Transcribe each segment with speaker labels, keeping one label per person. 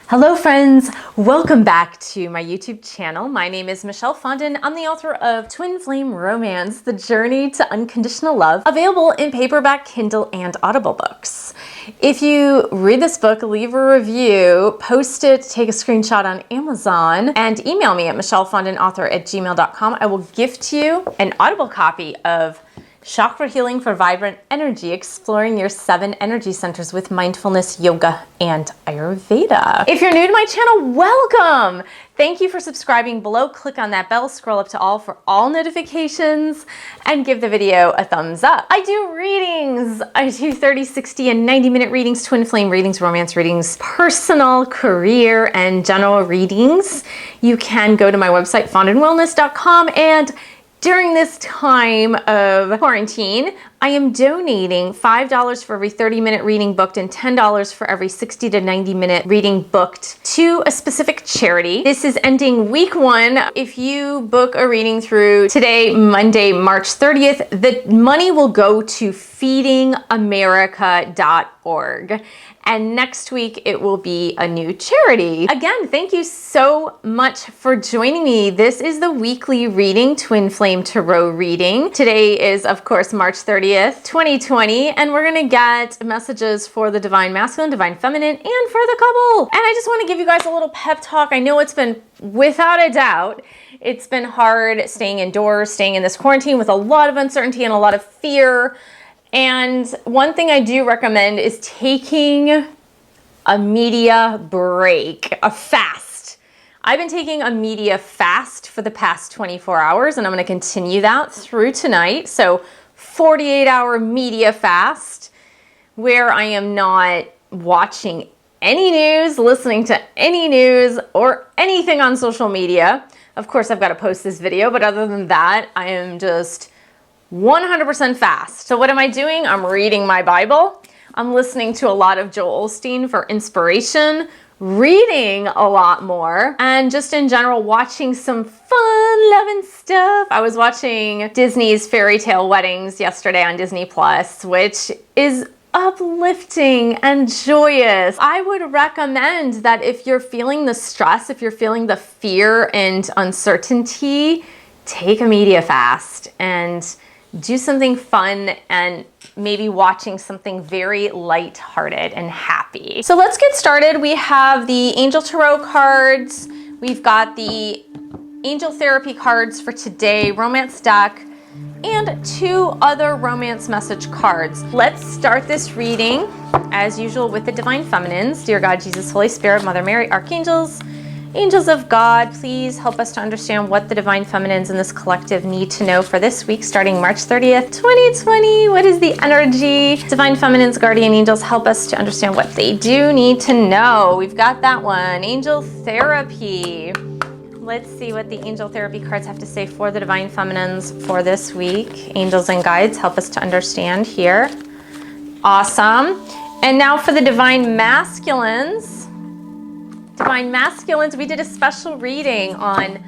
Speaker 1: Hello friends, welcome back to my YouTube channel. My name is Michelle Fondin. I'm the author of Twin Flame Romance, The Journey to Unconditional Love, available in paperback, Kindle, and Audible books. If you read this book, leave a review, post it, take a screenshot on Amazon, and email me at michellefondinauthor@gmail.com. I will gift you an Audible copy of Chakra Healing for Vibrant Energy, Exploring Your 7 Energy Centers with Mindfulness, Yoga, and Ayurveda. If you're new to my channel, welcome! Thank you for subscribing below. Click on that bell, scroll up to all for all notifications, and give the video a thumbs up. I do readings. I do 30, 60, and 90-minute readings, twin flame readings, romance readings, personal, career, and general readings. You can go to my website, fondinwellness.com, and during this time of quarantine, I am donating $5 for every 30-minute reading booked and $10 for every 60 to 90-minute reading booked to a specific charity. This is ending week 1. If you book a reading through today, Monday, March 30th, the money will go to feedingamerica.org. And next week, it will be a new charity. Again, thank you so much for joining me. This is the weekly reading, Twin Flame Tarot reading. Today is, of course, March 30th, 2020, and we're gonna get messages for the Divine Masculine, Divine Feminine, and for the couple. And I just wanna give you guys a little pep talk. I know it's been, without a doubt, it's been hard staying indoors, staying in this quarantine with a lot of uncertainty and a lot of fear. And one thing I do recommend is taking a media break, a fast. I've been taking a media fast for the past 24 hours, and I'm going to continue that through tonight. So 48-hour media fast where I am not watching any news, listening to any news, or anything on social media. Of course, I've got to post this video, but other than that, I am just 100% fast. So what am I doing? I'm reading my Bible. I'm listening to a lot of Joel Osteen for inspiration, reading a lot more, and just in general watching some fun loving stuff. I was watching Disney's Fairy Tale Weddings yesterday on Disney Plus, which is uplifting and joyous. I would recommend that if you're feeling the stress, if you're feeling the fear and uncertainty, take a media fast and do something fun and maybe watching something very light-hearted and happy. So let's get started. We have the Angel Tarot cards. We've got the Angel Therapy cards for today, romance deck, and 2 other romance message cards. Let's start this reading, as usual, with the Divine Feminines. Dear God, Jesus, Holy Spirit, Mother Mary, Archangels, Angels of God, please help us to understand what the Divine Feminines in this collective need to know for this week, starting March 30th, 2020. What is the energy? Divine Feminines, Guardian Angels, help us to understand what they do need to know. We've got that one. Angel Therapy. Let's see what the Angel Therapy cards have to say for the Divine Feminines for this week. Angels and guides, help us to understand here. Awesome. And now for the Divine Masculines. Divine Masculines, we did a special reading on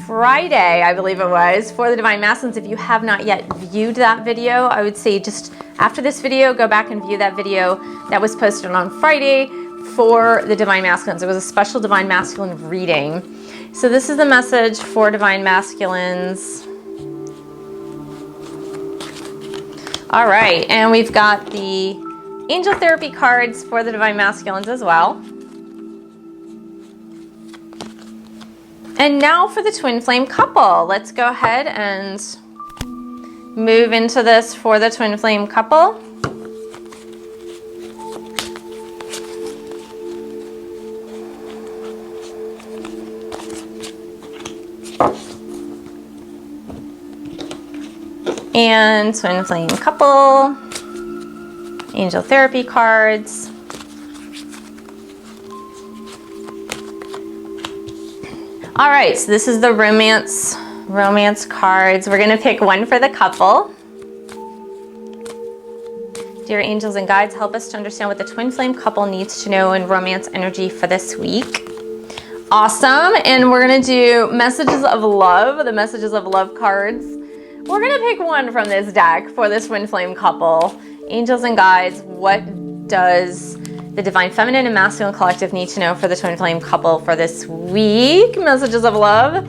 Speaker 1: Friday, I believe it was, for the Divine Masculines. If you have not yet viewed that video, I would say just after this video, go back and view that video that was posted on Friday for the Divine Masculines. It was a special Divine Masculine reading. So this is the message for Divine Masculines. All right, and we've got the Angel Therapy cards for the Divine Masculines as well. And now for the Twin Flame couple. Let's go ahead and move into this for the Twin Flame couple. And Twin Flame couple, Angel Therapy cards. All right, so this is the romance cards. We're gonna pick one for the couple. Dear angels and guides, help us to understand what the Twin Flame couple needs to know in romance energy for this week. Awesome, and we're gonna do messages of love, the messages of love cards. We're gonna pick one from this deck for this Twin Flame couple. Angels and guides, what does the Divine Feminine and Masculine Collective need to know for the twin flame couple for this week. Messages of love.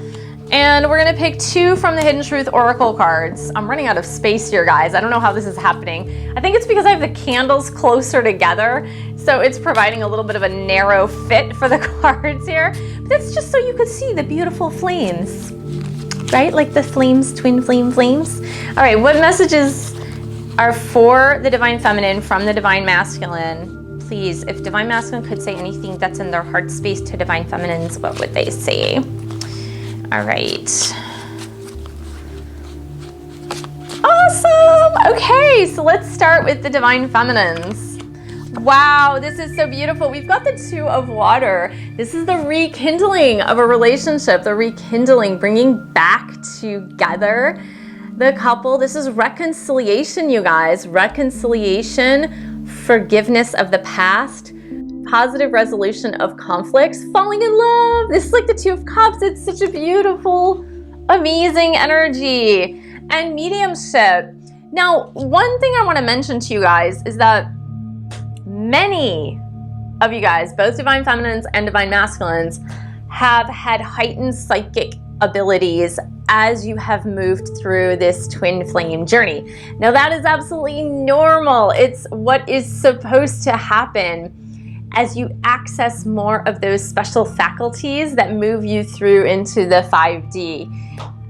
Speaker 1: And we're gonna pick 2 from the Hidden Truth Oracle cards. I'm running out of space here, guys. I don't know how this is happening. I think it's because I have the candles closer together, so it's providing a little bit of a narrow fit for the cards here. But that's just so you could see the beautiful flames, right? Like the flames, twin flame flames. All right, what messages are for the Divine Feminine from the Divine Masculine? Please, if Divine Masculine could say anything that's in their heart space to Divine Feminines, what would they say? All right. Awesome. Okay, so let's start with the Divine Feminines. Wow, this is so beautiful. We've got the 2 of water. This is the rekindling of a relationship, the rekindling, bringing back together the couple. This is reconciliation, you guys. Reconciliation, forgiveness of the past, positive resolution of conflicts, falling in love. This is like the 2 of Cups. It's such a beautiful, amazing energy. And mediumship. Now, one thing I want to mention to you guys is that many of you guys, both Divine Feminines and Divine Masculines, have had heightened psychic abilities as you have moved through this twin flame journey. Now, that is absolutely normal. It's what is supposed to happen as you access more of those special faculties that move you through into the 5D.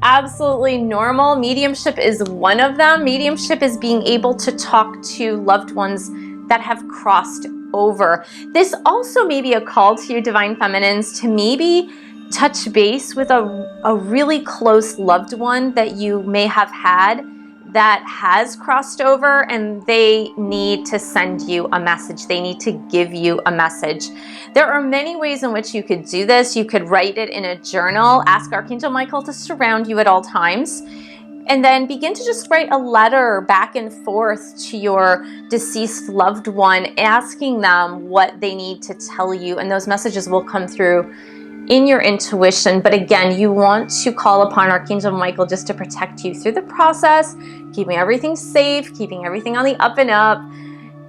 Speaker 1: Absolutely normal. Mediumship is one of them. Mediumship is being able to talk to loved ones that have crossed over. This also may be a call to you, Divine Feminines, to maybe touch base with a really close loved one that you may have had that has crossed over, and they need to send you a message. They need to give you a message. There are many ways in which you could do this. You could write it in a journal, ask Archangel Michael to surround you at all times, and then begin to just write a letter back and forth to your deceased loved one, asking them what they need to tell you, and those messages will come through in your intuition. But again, you want to call upon Archangel Michael just to protect you through the process, keeping everything safe, keeping everything on the up and up,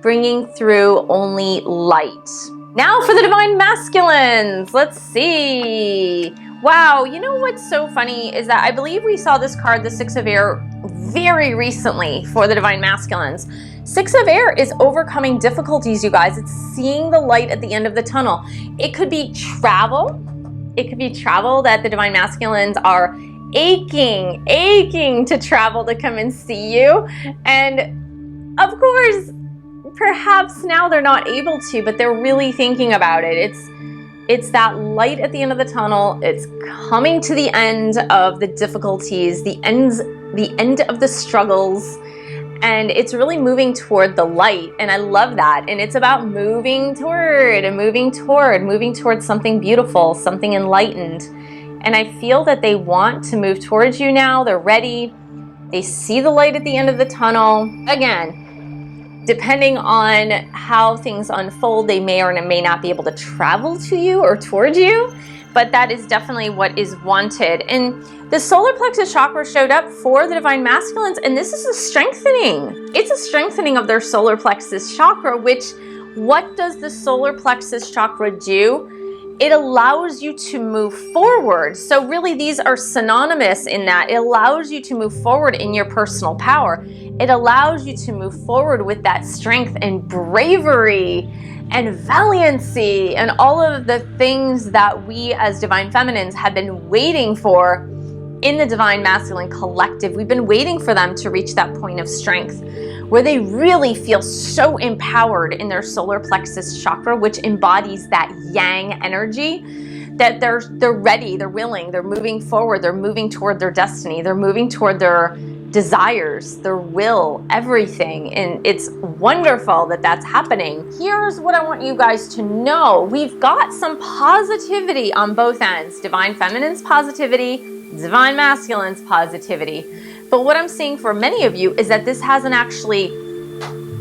Speaker 1: bringing through only light. Now for the Divine Masculines. Let's see. Wow, you know what's so funny is that I believe we saw this card, the 6 of Air, very recently for the Divine Masculines. 6 of Air is overcoming difficulties, you guys. It's seeing the light at the end of the tunnel. It could be travel. It could be travel that the Divine Masculines are aching to travel to come and see you. And of course, perhaps now they're not able to, but they're really thinking about it. It's that light at the end of the tunnel. It's coming to the end of the difficulties, the end of the struggles, and it's really moving toward the light. And I love that. And it's about moving towards something beautiful, something enlightened. And I feel that they want to move towards you now. They're ready. They see the light at the end of the tunnel. Again, depending on how things unfold, they may or may not be able to travel to you or towards you, but that is definitely what is wanted. And the solar plexus chakra showed up for the Divine Masculines, and this is a strengthening. It's a strengthening of their solar plexus chakra, which, what does the solar plexus chakra do? It allows you to move forward. So really these are synonymous in that it allows you to move forward in your personal power. It allows you to move forward with that strength and bravery and valiancy and all of the things that we as Divine Feminines have been waiting for in the Divine Masculine Collective. We've been waiting for them to reach that point of strength where they really feel so empowered in their solar plexus chakra, which embodies that yang energy, that they're ready, they're willing, they're moving forward, they're moving toward their destiny, they're moving toward their desires, their will, everything. And it's wonderful that that's happening. Here's what I want you guys to know. We've got some positivity on both ends. Divine Feminine's positivity, Divine Masculine's positivity. But what I'm seeing for many of you is that this hasn't actually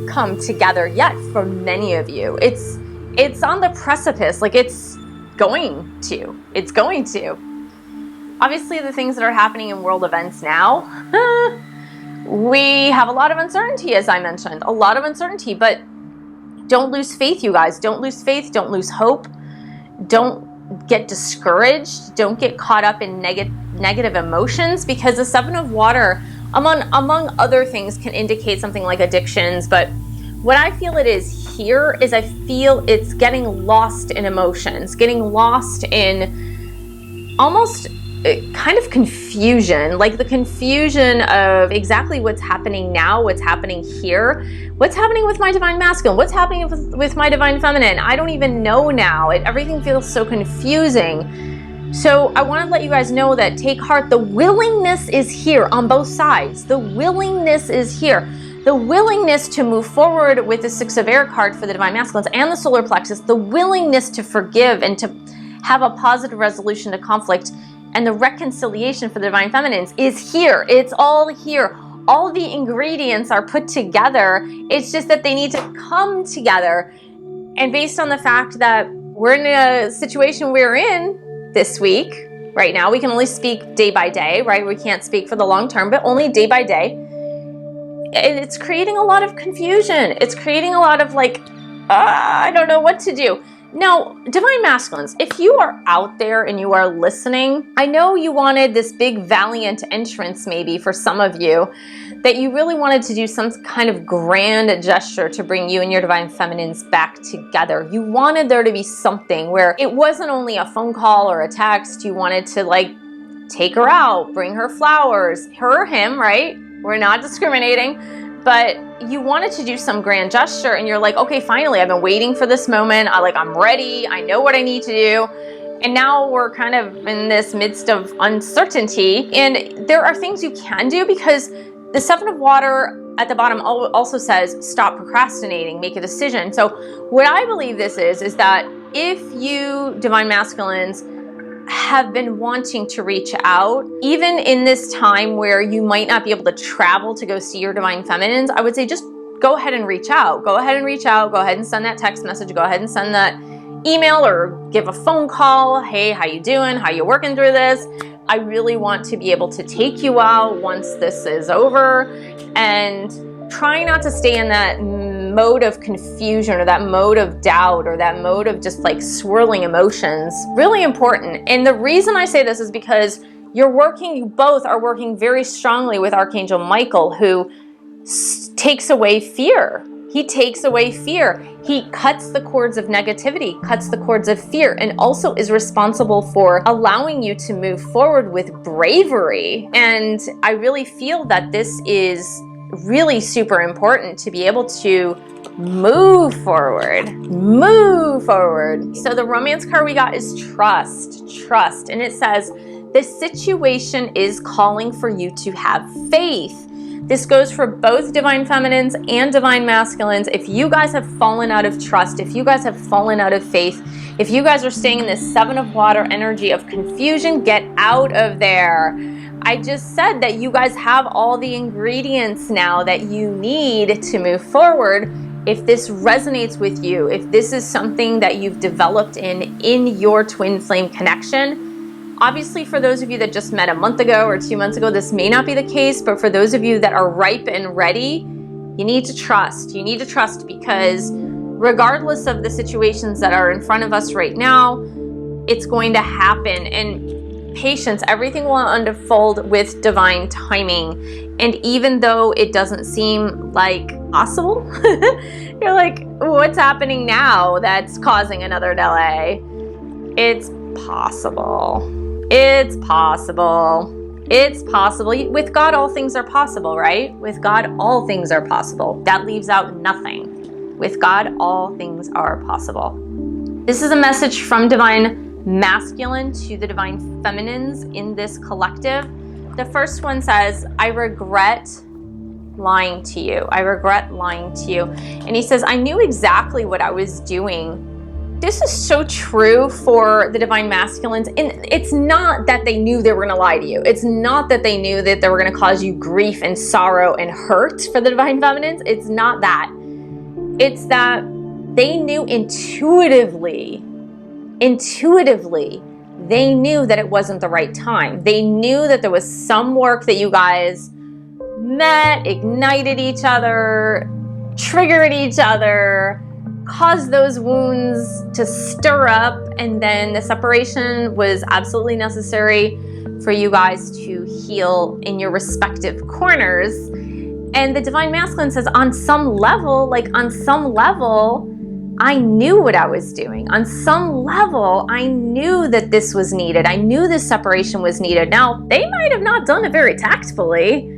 Speaker 1: come together yet for many of you. It's on the precipice, like it's going to. Obviously, the things that are happening in world events now, we have a lot of uncertainty, as I mentioned, a lot of uncertainty, but Don't lose faith, you guys. Don't lose faith. Don't lose hope. Don't get discouraged. Don't get caught up in negative emotions, because the 7 of water, among other things, can indicate something like addictions. But what I feel it is here is I feel it's getting lost in emotions, getting lost in almost kind of confusion, like the confusion of exactly what's happening now, what's happening here, what's happening with my divine masculine, what's happening with my divine feminine. I don't even know now. Everything feels so confusing. So I want to let you guys know that take heart. The willingness is here on both sides. The willingness is here. The willingness to move forward with the 6 of air card for the divine masculines and the solar plexus, the willingness to forgive and to have a positive resolution to conflict, and the reconciliation for the divine feminines is here. It's all here. All the ingredients are put together. It's just that they need to come together. And based on the fact that we're in a situation we're in this week, right now, we can only speak day by day, right? We can't speak for the long term, but only day by day. And it's creating a lot of confusion. It's creating a lot of like, I don't know what to do. Now, divine masculines, if you are out there and you are listening, I know you wanted this big valiant entrance maybe for some of you, that you really wanted to do some kind of grand gesture to bring you and your divine feminines back together. You wanted there to be something where it wasn't only a phone call or a text. You wanted to like take her out, bring her flowers, her or him, right? We're not discriminating. But you wanted to do some grand gesture and you're like, okay, finally, I've been waiting for this moment. I'm ready. I know what I need to do. And now we're kind of in this midst of uncertainty. And there are things you can do, because the 7 of water at the bottom also says, stop procrastinating, make a decision. So what I believe this is that if you divine masculines have been wanting to reach out, even in this time where you might not be able to travel to go see your divine feminines, I would say just go ahead and reach out. Go ahead and reach out. Go ahead and send that text message. Go ahead and send that email or give a phone call. Hey, how you doing? How you working through this? I really want to be able to take you out once this is over, and try not to stay in that mode of confusion or that mode of doubt or that mode of just like swirling emotions. Really important. And the reason I say this is because you both are working very strongly with Archangel Michael, who takes away fear. He takes away fear. He cuts the cords of negativity, cuts the cords of fear, and also is responsible for allowing you to move forward with bravery. And I really feel that this is really super important to be able to move forward. So the romance card we got is trust. And it says, this situation is calling for you to have faith. This goes for both divine feminines and divine masculines. If you guys have fallen out of trust, if you guys have fallen out of faith, if you guys are staying in this 7 of water energy of confusion, get out of there. I just said that you guys have all the ingredients now that you need to move forward. If this resonates with you, if this is something that you've developed in your twin flame connection, obviously for those of you that just met a month ago or 2 months ago, this may not be the case, but for those of you that are ripe and ready, you need to trust. You need to trust, because regardless of the situations that are in front of us right now, it's going to happen. And patience, everything will unfold with divine timing. And even though it doesn't seem like possible, you're like, what's happening now that's causing another delay? It's possible. It's possible. It's possible. With God, all things are possible, right? With God, all things are possible. That leaves out nothing. With God, all things are possible. This is a message from divine masculine to the divine feminines in this collective. The first one says, I regret lying to you. I regret lying to you. And he says, I knew exactly what I was doing. This is so true for the divine masculines. And it's not that they knew they were going to lie to you. It's not that they knew that they were going to cause you grief and sorrow and hurt for the divine feminines. It's not that. It's that they knew intuitively, they knew that it wasn't the right time. They knew that there was some work that you guys met, ignited each other, triggered each other, caused those wounds to stir up, and then the separation was absolutely necessary for you guys to heal in your respective corners. And the Divine Masculine says, on some level, I knew what I was doing. On some level, I knew that this was needed. I knew this separation was needed. Now, they might have not done it very tactfully,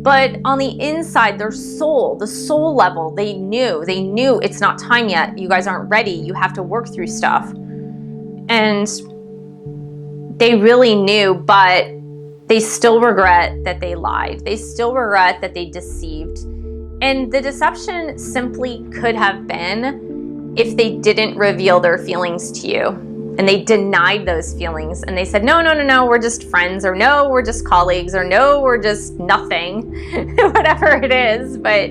Speaker 1: but on the inside, their soul, the soul level, they knew it's not time yet. You guys aren't ready. You have to work through stuff. And they really knew, but they still regret that they lied. They still regret that they deceived. And the deception simply could have been if they didn't reveal their feelings to you and they denied those feelings and they said, no, we're just friends, or no, we're just colleagues, or no, we're just nothing, whatever it is. But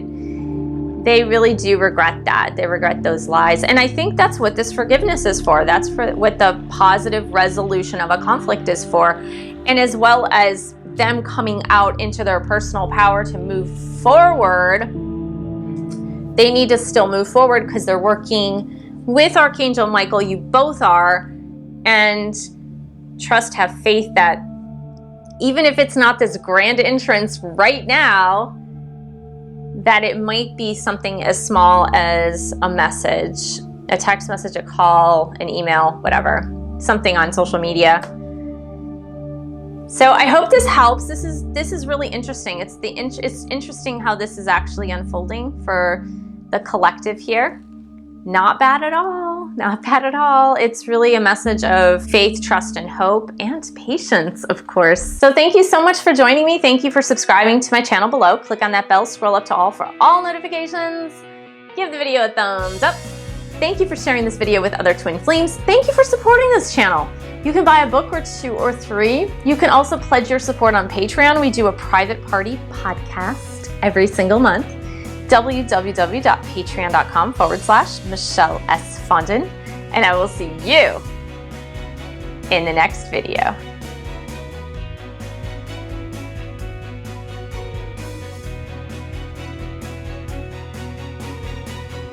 Speaker 1: they really do regret that. They regret those lies. And I think that's what this forgiveness is for. That's for what the positive resolution of a conflict is for. And as well as them coming out into their personal power to move forward, they need to still move forward because they're working with Archangel Michael. You both are. And trust, have faith that even if it's not this grand entrance right now, that it might be something as small as a message, a text message, a call, an email, whatever, something on social media. So I hope this helps. This is really interesting. It's interesting how this is actually unfolding for the collective here. Not bad at all. Not bad at all. It's really a message of faith, trust, and hope, and patience, of course. So thank you so much for joining me. Thank you for subscribing to my channel below. Click on that bell, scroll up to all for all notifications. Give the video a thumbs up. Thank you for sharing this video with other twin flames. Thank you for supporting this channel. You can buy a book or 2 or 3. You can also pledge your support on Patreon. We do a private party podcast every single month. www.patreon.com/Michelle S. Fondin. And I will see you in the next video.